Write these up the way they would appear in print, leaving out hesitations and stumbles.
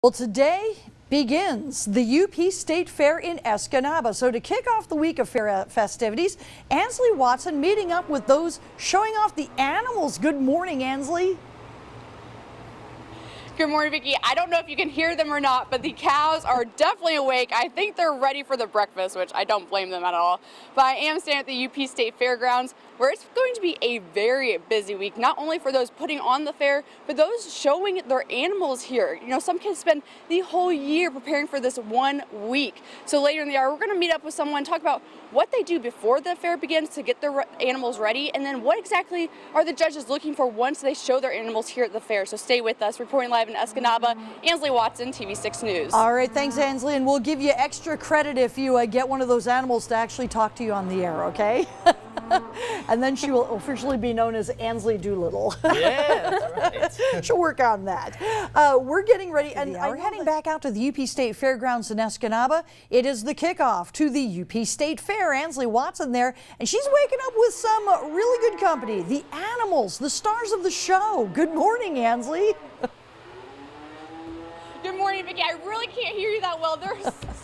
Well, today begins the UP State Fair in Escanaba. So to kick off the week of fair festivities, Ansley Watson meeting up with those showing off the animals. Good morning, Ansley. Good morning, Vicki. I don't know if you can hear them or not, but the cows are definitely awake. I think they're ready for the breakfast, which I don't blame them at all. But I am standing at the UP State Fairgrounds, where it's going to be a very busy week, not only for those putting on the fair, but those showing their animals here. You know, some kids spend the whole year preparing for this 1 week. So later in the hour, we're going to meet up with someone, talk about what they do before the fair begins to get their animals ready, and then what exactly are the judges looking for once they show their animals here at the fair. So stay with us. Reporting live in Escanaba, Ansley Watson, TV6 News. All right, thanks, Ansley, and we'll give you extra credit if you get one of those animals to actually talk to you on the air, okay? And then she will officially be known as Ansley Doolittle. Yeah, that's right. She'll work on that. We're getting ready, and we're heading back out to the UP State Fairgrounds in Escanaba. It is the kickoff to the UP State Fair. Ansley Watson there, and she's waking up with some really good company. The animals, the stars of the show. Good morning, Ansley. Good morning, Vicki. I really can't hear you that well. They're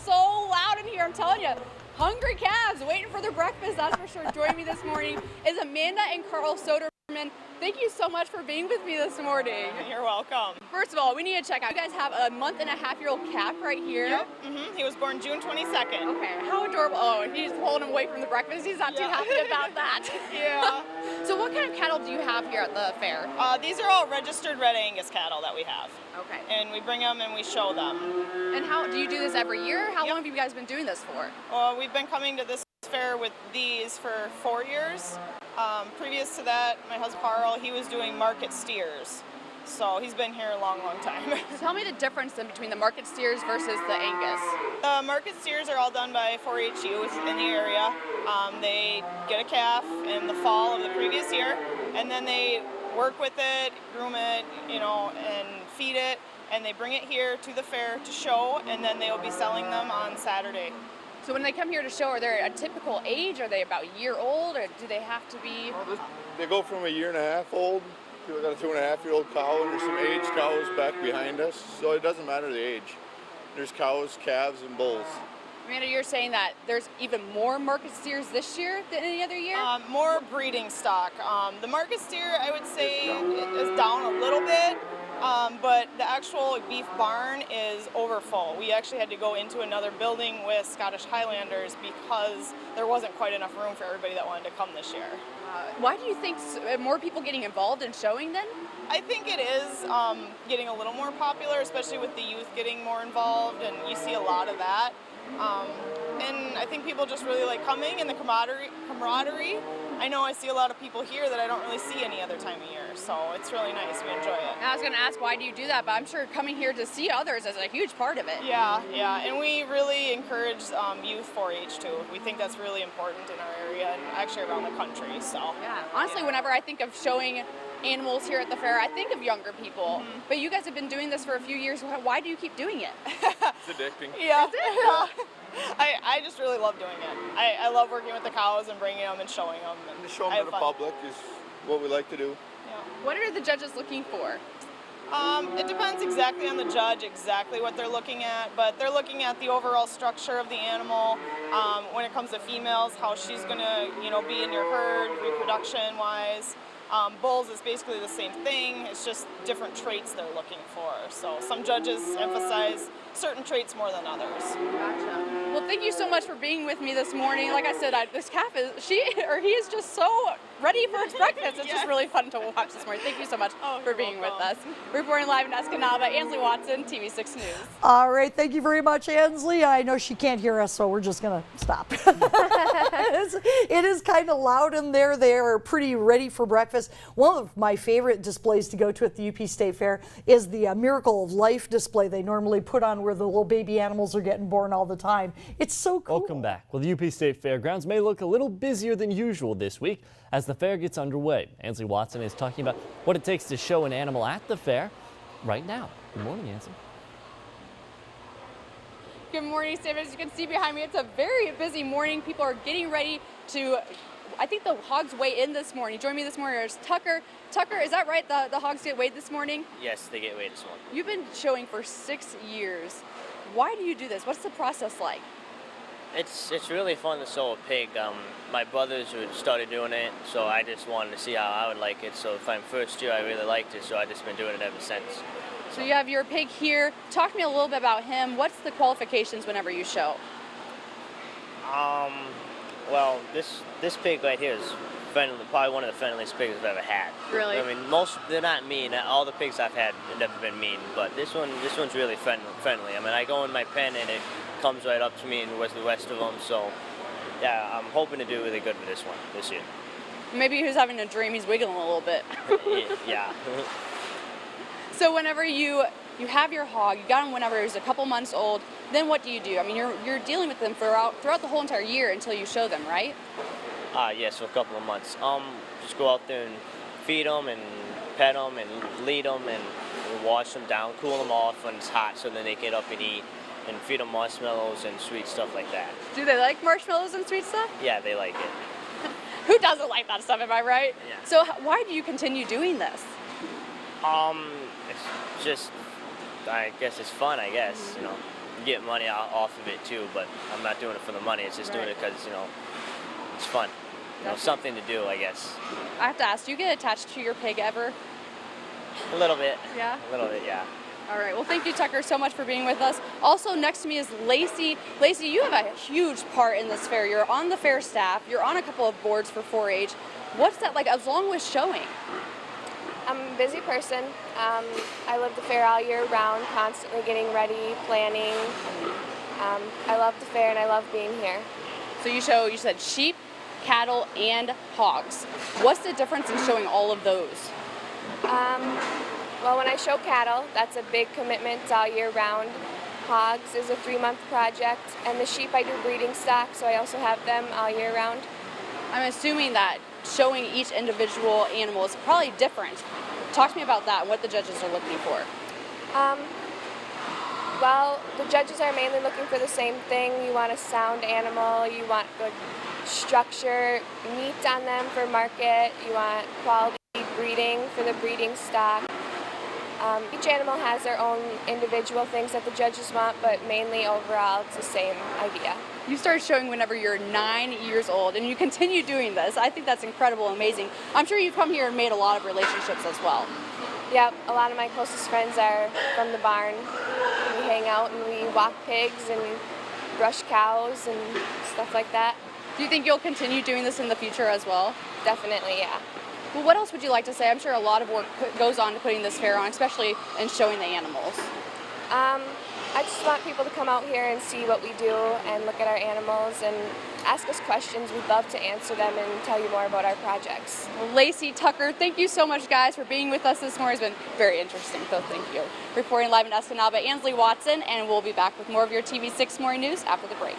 so loud in here, I'm telling you. Hungry calves waiting for their breakfast, that's for sure. Joining me this morning is Amanda and Carl Soderman. Thank you so much for being with me this morning. You're welcome. First of all, we need to check out. You guys have a month-and-a-half-year-old calf right here. Yep. He was born June 22nd. Okay, how adorable. Oh, he's holding him away from the breakfast. He's not too happy about that. Yeah. So what kind of cattle do you have here at the fair? These are all registered Red Angus cattle that we have. Okay. And we bring them and we show them. And how do you do this every year? How long have you guys been doing this for? Well, we've been coming to this fair with these for 4 years. Previous to that, my husband Carl, he was doing market steers. So he's been here a long, long time. So tell me the difference then between the market steers versus the Angus. The market steers are all done by 4-H youth in the area. They get a calf in the fall of the previous year, and then they work with it, groom it, you know, and feed it, and they bring it here to the fair to show, and then they will be selling them on Saturday. So when they come here to show, are they a typical age? Are they about a year old, or do they have to be? Well, they go from a 1.5 years old. We got a 2.5-year-old cow, and there's some aged cows back behind us, so it doesn't matter the age. There's cows, calves, and bulls. Amanda, you're saying that there's even more market steers this year than any other year? More breeding stock. The market steer, I would say, is down a little bit. But the actual beef barn is overfull. We actually had to go into another building with Scottish Highlanders because there wasn't quite enough room for everybody that wanted to come this year. Why do you think more people getting involved in showing then? I think it is getting a little more popular, especially with the youth getting more involved, and you see a lot of that. And I think people just really like coming and the camaraderie. I know I see a lot of people here that I don't really see any other time of year, so it's really nice. We enjoy it. I was going to ask, why do you do that? But I'm sure coming here to see others is a huge part of it. Yeah, and we really encourage youth 4-H too. We think that's really important in our area and actually around the country. So yeah, honestly, whenever I think of showing animals here at the fair, I think of younger people. But you guys have been doing this for a few years. Why do you keep doing it? It's addicting. Yeah. I just really love doing it. I love working with the cows and bringing them and showing them. And to show them to the public is what we like to do. Yeah. What are the judges looking for? It depends exactly on the judge, exactly what they're looking at, but they're looking at the overall structure of the animal. When it comes to females, how she's going to, be in your herd, reproduction-wise. Bulls is basically the same thing. It's just different traits they're looking for. So some judges emphasize certain traits more than others. Gotcha. Well, thank you so much for being with me this morning. Like I said, this calf he is just so ready for his breakfast. It's just really fun to watch this morning. Thank you so much for being with us. Reporting live in Escanaba, Ansley Watson, TV6 News. All right, thank you very much, Ansley. I know she can't hear us, so we're just going to stop. It is kind of loud in there. They are pretty ready for breakfast. One of my favorite displays to go to at the UP State Fair is the Miracle of Life display they normally put on where the little baby animals are getting born all the time. It's so cool. Welcome back. Well, the UP State Fairgrounds may look a little busier than usual this week as the fair gets underway. Ansley Watson is talking about what it takes to show an animal at the fair right now. Good morning, Ansley. Good morning, Sam. As you can see behind me, it's a very busy morning. People are getting ready to I think the hogs weigh in this morning. Join me this morning. There's Tucker. Tucker, is that right? The hogs get weighed this morning? Yes, they get weighed this morning. You've been showing for 6 years. Why do you do this? What's the process like? It's really fun to show a pig. My brothers started doing it, so I just wanted to see how I would like it. So if I'm first year, I really liked it, so I've just been doing it ever since. So you have your pig here. Talk to me a little bit about him. What's the qualifications whenever you show? Well, this pig right here is friendly, probably one of the friendliest pigs I've ever had. Really? I mean, they're not mean. All the pigs I've had have never been mean, but this one's really friendly. I mean, I go in my pen and it comes right up to me and with the rest of them. So, yeah, I'm hoping to do really good with this one this year. Maybe he was having a dream. He's wiggling a little bit. Yeah. So whenever you have your hog, you got him whenever he was a couple months old, then what do you do? I mean, you're dealing with them throughout the whole entire year until you show them, right? Yes, for a couple of months. Just go out there and feed them and pet them and lead them and wash them down, cool them off when it's hot so then they get up and eat, and feed them marshmallows and sweet stuff like that. Do they like marshmallows and sweet stuff? Yeah, they like it. Who doesn't like that stuff, am I right? Yeah. So why do you continue doing this? It's just, I guess it's fun, I guess, you know. You get money off of it too, but I'm not doing it for the money. It's just doing it because, you know, it's fun. You know, something to do, I guess. I have to ask, do you get attached to your pig ever? A little bit. Yeah? A little bit, yeah. All right, well, thank you, Tucker, so much for being with us. Also, next to me is Lacey. Lacey, you have a huge part in this fair. You're on the fair staff. You're on a couple of boards for 4-H. What's that like, along with showing? I'm a busy person. I live the fair all year round, constantly getting ready, planning. I love the fair and I love being here. So you said sheep, cattle, and hogs. What's the difference in showing all of those? Well, when I show cattle, that's a big commitment all year round. Hogs is a 3-month project, and the sheep I do breeding stock, so I also have them all year round. I'm assuming that showing each individual animal is probably different. Talk to me about that and what the judges are looking for. Well, the judges are mainly looking for the same thing. You want a sound animal, you want good structure, meat on them for market, you want quality breeding for the breeding stock. Each animal has their own individual things that the judges want, but mainly overall it's the same idea. You started showing whenever you're 9 years old, and you continue doing this. I think that's incredible, amazing. I'm sure you've come here and made a lot of relationships as well. Yep, a lot of my closest friends are from the barn. We hang out and we walk pigs and brush cows and stuff like that. Do you think you'll continue doing this in the future as well? Definitely, yeah. Well, what else would you like to say? I'm sure a lot of work goes on to putting this fair on, especially in showing the animals. I just want people to come out here and see what we do and look at our animals and ask us questions. We'd love to answer them and tell you more about our projects. Well, Lacey, Tucker, thank you so much, guys, for being with us this morning. It's been very interesting, so thank you. Reporting live in Escanaba, Ansley Watson, and we'll be back with more of your TV6 Morning News after the break.